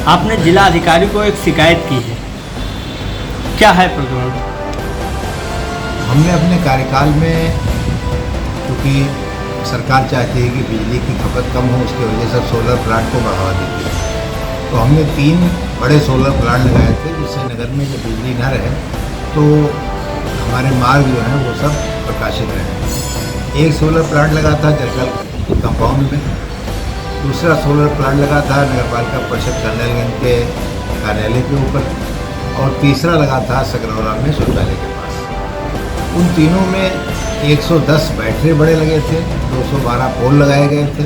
आपने जिला अधिकारी को एक शिकायत की है, क्या है प्रकरण? हमने अपने कार्यकाल में, क्योंकि सरकार चाहती है कि बिजली की खपत कम हो, उसकी वजह से सोलर प्लांट को बढ़ावा देती है। तो हमने 3 बड़े सोलर प्लांट लगाए थे, जिससे नगर में जब बिजली न रहे तो हमारे मार्ग जो हैं वो सब प्रकाशित रहे। एक सोलर प्लांट लगा था जलकल कंपाउंड में, दूसरा सोलर प्लांट लगा था नगरपालिका परिषद कर्नलगंज के कार्यालय के ऊपर, और तीसरा लगा था सकरौरा में शौचालय के पास। उन तीनों में 110 बैटरी बड़े लगे थे, 212 पोल लगाए गए थे,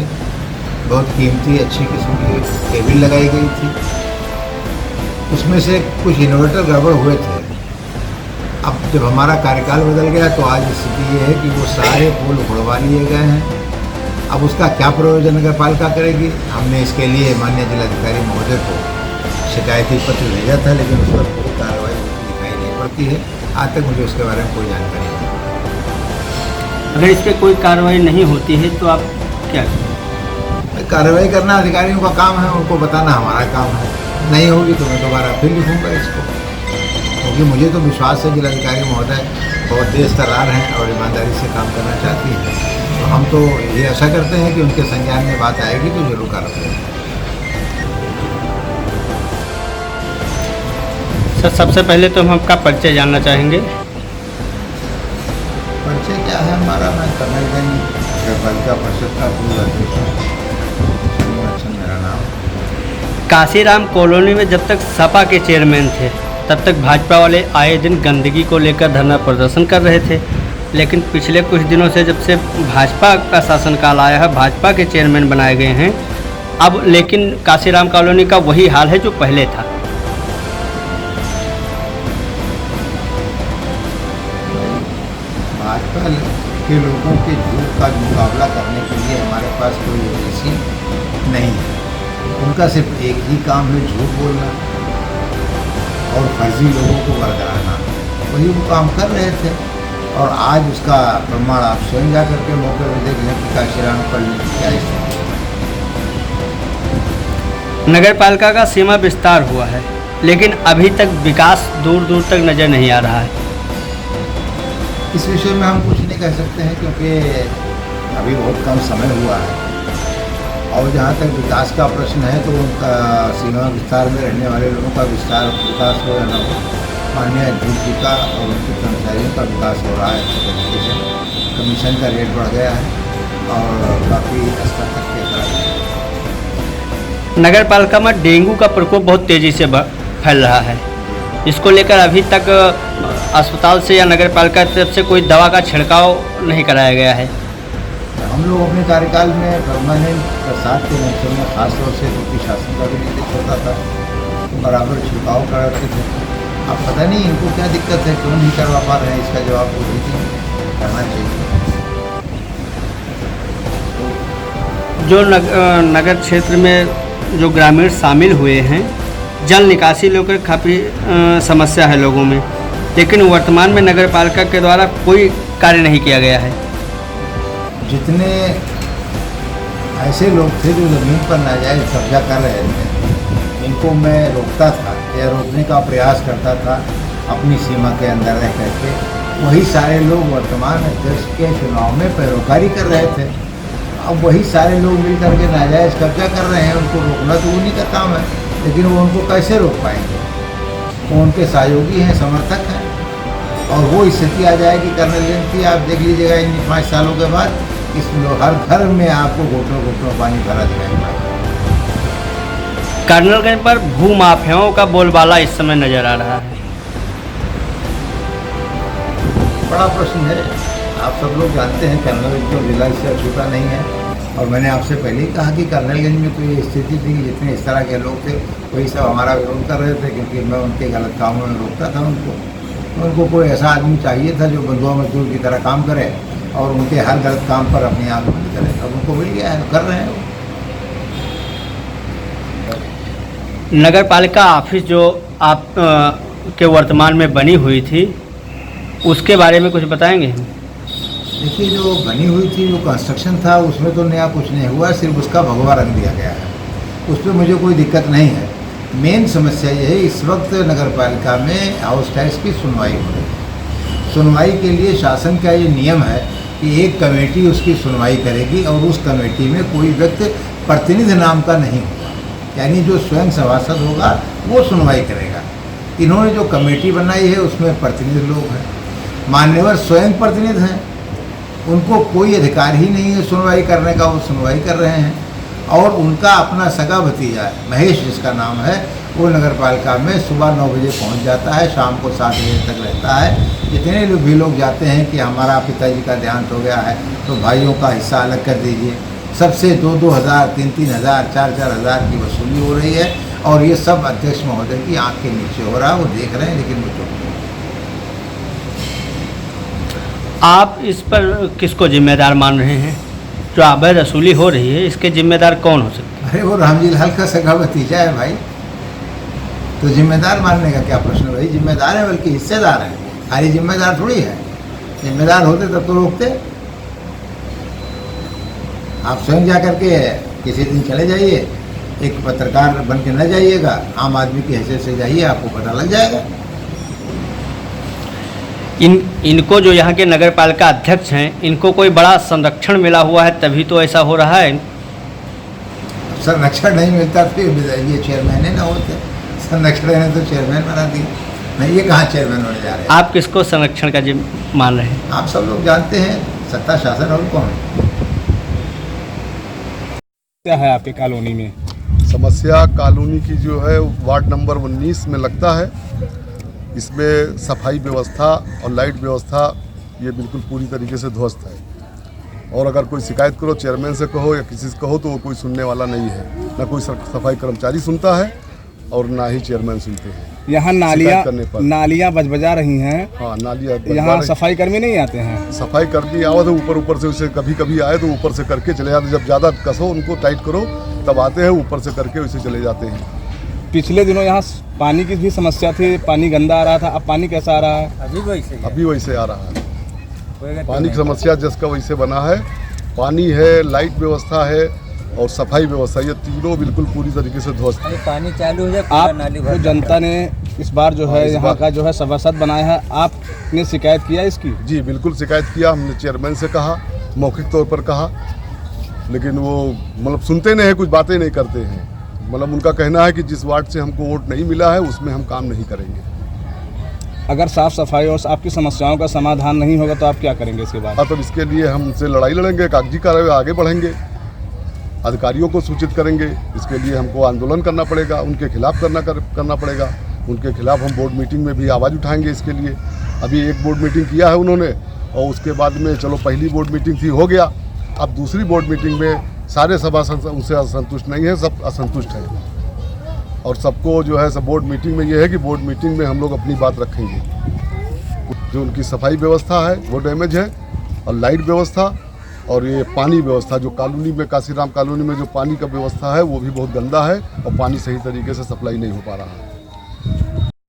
बहुत कीमती अच्छी किस्म की केबल लगाई गई थी। उसमें से कुछ इन्वर्टर गड़बड़ हुए थे। अब जब हमारा कार्यकाल बदल गया तो आज स्थिति ये है कि वो सारे पोल उड़वा लिए गए हैं। अब उसका क्या प्रयोजन नगर पालिका करेगी? हमने इसके लिए माननीय जिलाधिकारी महोदय को शिकायती पत्र भेजा था, लेकिन उस पर कोई कार्रवाई दिखाई नहीं पड़ती है। आज तक मुझे उसके बारे में कोई जानकारी नहीं। अगर इस पर कोई कार्रवाई नहीं होती है तो आप क्या करें? कार्रवाई करना अधिकारियों का काम है, उनको बताना हमारा काम है। नहीं होगी तो मैं दोबारा फिर लिखूँगा इसको, क्योंकि मुझे तो विश्वास है जिलाधिकारी महोदय बहुत तेज तर्रार हैं और ईमानदारी से काम करना चाहती हैं। तो हम तो ये आशा करते हैं कि उनके संज्ञान में बात आएगी तो जरूर कार्रवाई। सर, सबसे पहले तो हम आपका परिचय जानना चाहेंगे। परिचय क्या है हमारा? मैं कर्नलगंज नगरपालिका परिषद का पूर्व अध्यक्ष हूँ, मेरा नाम। काशीराम कॉलोनी में जब तक सपा के चेयरमैन थे तब तक भाजपा वाले आए दिन गंदगी को लेकर धरना प्रदर्शन कर रहे थे, लेकिन पिछले कुछ दिनों से जब से भाजपा का शासनकाल आया है, भाजपा के चेयरमैन बनाए गए हैं, अब लेकिन काशीराम कॉलोनी का वही हाल है जो पहले था। भाजपा के लोगों के झूठ का मुकाबला करने के लिए हमारे पास कोई एजेंसी नहीं है। उनका सिर्फ एक ही काम है, झूठ बोलना और फर्जी लोगों को बरकराना। वही वो काम कर रहे थे, और आज उसका प्रमाण आप स्वयं जा करके मौके पर देख लें कि काशीराम कॉलोनी की क्या स्थिति है। नगर पालिका का सीमा विस्तार हुआ है, लेकिन अभी तक विकास दूर दूर तक नज़र नहीं आ रहा है। इस विषय में हम कुछ नहीं कह सकते हैं, क्योंकि अभी बहुत कम समय हुआ है। और जहाँ तक विकास का प्रश्न है तो उनका सीमा विस्तार में रहने वाले लोगों का विकास हो या न हो, माननीय अध्यक्ष जी का और उनके कर्मचारियों का विकास हो रहा है अच्छे तरीके से। कमीशन का रेट बढ़ गया है और काफ़ी स्तर तक के तरह। नगर पालिका में डेंगू का प्रकोप बहुत तेज़ी से फैल रहा है। इसको लेकर अभी तक अस्पताल से या नगर पालिका की तरफ से कोई दवा का छिड़काव नहीं कराया गया है। हम लोग अपने कार्यकाल में परमानेंट बरसात के मौसम में खासतौर से जो शासन का भी निर्देश होता था तो बराबर छिड़काव कराते थे। अब पता नहीं इनको क्या दिक्कत है, क्यों नहीं करवा पा रहे हैं, इसका जवाब वो दीजिए, करना चाहिए। जो नगर क्षेत्र में जो ग्रामीण शामिल हुए हैं, जल निकासी लेकर काफ़ी समस्या है लोगों में, लेकिन वर्तमान में नगर पालिका के द्वारा कोई कार्य नहीं किया गया है। जितने ऐसे लोग थे जो ज़मीन पर नाजायज़ कब्जा कर रहे थे, इनको मैं रोकता था या रोकने का प्रयास करता था अपनी सीमा के अंदर रह करके, वही सारे लोग वर्तमान अध्यक्ष के चुनाव में पैरोकारी कर रहे थे। अब वही सारे लोग मिल करके नाजायज़ कब्जा कर रहे हैं, उनको रोकना तो उन्हीं का काम है, लेकिन वो उनको कैसे रोक पाएंगे? वो उनके सहयोगी हैं, समर्थक हैं, और वो स्थिति आ जाएगी कर्नलगंज की। आप देख लीजिएगा इन 5 सालों के बाद हर घर में आपको घुटनों घुटनों पानी भरा दिखाई पड़ेगा। कर्नलगंज पर भू माफियाओं का बोलबाला इस समय नजर आ रहा है। बड़ा प्रश्न है, आप सब लोग जानते हैं कर्नलगंज तो जिला इससे अछूता नहीं है। और मैंने आपसे पहले ही कहा कि कर्नलगंज में तो ये स्थिति थी कि जितने इस तरह के लोग थे वही सब हमारा विरोध कर रहे थे, क्योंकि मैं उनके गलत कामों में रोकता था उनको कोई ऐसा आदमी चाहिए था जो बंधुआ मजदूर की तरह काम करे और उनके हर गलत काम पर अपनी आँख बंद करे। अब उनको मिल गया है, कर रहे हैं। नगर पालिका ऑफिस जो आप के वर्तमान में बनी हुई थी, उसके बारे में कुछ बताएंगे? देखिए, जो बनी हुई थी, जो कंस्ट्रक्शन था, उसमें तो नया कुछ नहीं हुआ, सिर्फ उसका भगवा रंग दिया गया है। उस पर मुझे कोई दिक्कत नहीं है, मेन समस्या ये है, इस वक्त नगर पालिका में हाउस टैक्स की सुनवाई हो रही है। सुनवाई के लिए शासन का ये नियम है कि एक कमेटी उसकी सुनवाई करेगी और उस कमेटी में कोई व्यक्ति प्रतिनिधि नाम का नहीं होगा, यानी जो स्वयं सभासद होगा वो सुनवाई करेगा। इन्होंने जो कमेटी बनाई है उसमें प्रतिनिधि लोग हैं, मान्यवर स्वयं प्रतिनिधि हैं, उनको कोई अधिकार ही नहीं है सुनवाई करने का, वो सुनवाई कर रहे हैं। और उनका अपना सगा भतीजा महेश जिसका नाम है, वो नगर पालिका में सुबह 9 बजे पहुंच जाता है, शाम को 7 बजे तक रहता है। जितने भी लोग जाते हैं कि हमारा पिताजी का देहांत हो गया है तो भाइयों का हिस्सा अलग कर दीजिए, सबसे 2-2 हज़ार, 3-3 हज़ार, 4-4 हज़ार की वसूली हो रही है। और ये सब अध्यक्ष महोदय की आँख के नीचे हो रहा है, वो देख रहे हैं लेकिन वो चुप नहीं। आप इस पर किसको जिम्मेदार मान रहे हैं? जो अवैध वसूली हो रही है इसके जिम्मेदार कौन हो सकते हैं? अरे वो रामजी लाल का सगा भतीजा है भाई, तो जिम्मेदार मानने का क्या प्रश्न भाई? जिम्मेदार है, बल्कि हिस्सेदार है, खाली जिम्मेदार थोड़ी है। जिम्मेदार होते तब तो रोकते। आप स्वयं जा करके किसी दिन चले जाइए, एक पत्रकार बन के न जाइएगा, आम आदमी की हैसियत से जाइए, आपको पता लग जाएगा। इनको जो यहाँ के नगर पालिका अध्यक्ष हैं, इनको कोई बड़ा संरक्षण मिला हुआ है तभी तो ऐसा हो रहा है। संरक्षण नहीं मिलता फिर ये चेयरमैन ना होते, संरक्षण ने तो चेयरमैन बना दिया। नहीं, ये कहाँ चेयरमैन होने जा रहे हैं? आप किसको संरक्षण का मान रहे हैं? आप सब लोग जानते हैं, सत्ता शासन और कौन क्या है आपके कॉलोनी में? समस्या कॉलोनी की जो है वार्ड नंबर 19 में लगता है। इसमें सफाई व्यवस्था और लाइट व्यवस्था ये बिल्कुल पूरी तरीके से ध्वस्त है। और अगर कोई शिकायत करो, चेयरमैन से कहो या किसी से कहो, तो वो कोई सुनने वाला नहीं है। ना कोई सफाई कर्मचारी सुनता है और ना ही चेयरमैन सुनते हैं। यहाँ नालियाँ बजबजा रही हैं। हाँ, नालियाँ। यहाँ सफाई कर्मी नहीं आते हैं? सफाई कर्मी आवत है ऊपर से, उसे कभी कभी आए तो ऊपर से करके चले जाते। जब ज़्यादा कसो, उनको टाइट करो, तब आते हैं, ऊपर से करके उसे चले जाते हैं। पिछले दिनों यहाँ पानी की भी समस्या थी, पानी गंदा आ रहा था, अब पानी कैसा आ रहा है? अभी वैसे आ रहा है। पानी की समस्या जिसका वैसे बना है। पानी है, लाइट व्यवस्था है और सफाई व्यवस्था, ये तीनों बिल्कुल पूरी तरीके से ध्वस्त है। पानी चालू हो जाए। आप जो जनता ने इस बार जो है यहाँ का जो है सभासद बनाया है, आपने शिकायत किया इसकी? जी बिल्कुल शिकायत किया। हमने चेयरमैन से कहा, मौखिक तौर पर कहा, लेकिन वो मतलब सुनते नहीं है, कुछ बातें नहीं करते हैं। मतलब उनका कहना है कि जिस वार्ड से हमको वोट नहीं मिला है उसमें हम काम नहीं करेंगे। अगर साफ सफाई और आपकी समस्याओं का समाधान नहीं होगा तो आप क्या करेंगे इसके बाद? तो इसके लिए हम उनसे लड़ाई लड़ेंगे, कागजी कार्रवाई आगे बढ़ेंगे, अधिकारियों को सूचित करेंगे। इसके लिए हमको आंदोलन करना पड़ेगा, उनके खिलाफ करना पड़ेगा। उनके खिलाफ हम बोर्ड मीटिंग में भी आवाज़ उठाएंगे। इसके लिए अभी एक बोर्ड मीटिंग किया है उन्होंने, और उसके बाद में चलो पहली बोर्ड मीटिंग थी, हो गया। अब दूसरी बोर्ड मीटिंग में सारे सभासद उनसे असंतुष्ट नहीं है, सब असंतुष्ट हैं। और सबको जो है सब बोर्ड मीटिंग में ये है कि बोर्ड मीटिंग में हम लोग अपनी बात रखेंगे। जो उनकी सफाई व्यवस्था है वो डैमेज है, और लाइट व्यवस्था और ये पानी व्यवस्था, जो कॉलोनी में काशीराम कॉलोनी में जो पानी का व्यवस्था है वो भी बहुत गंदा है और पानी सही तरीके से सप्लाई नहीं हो पा रहा है।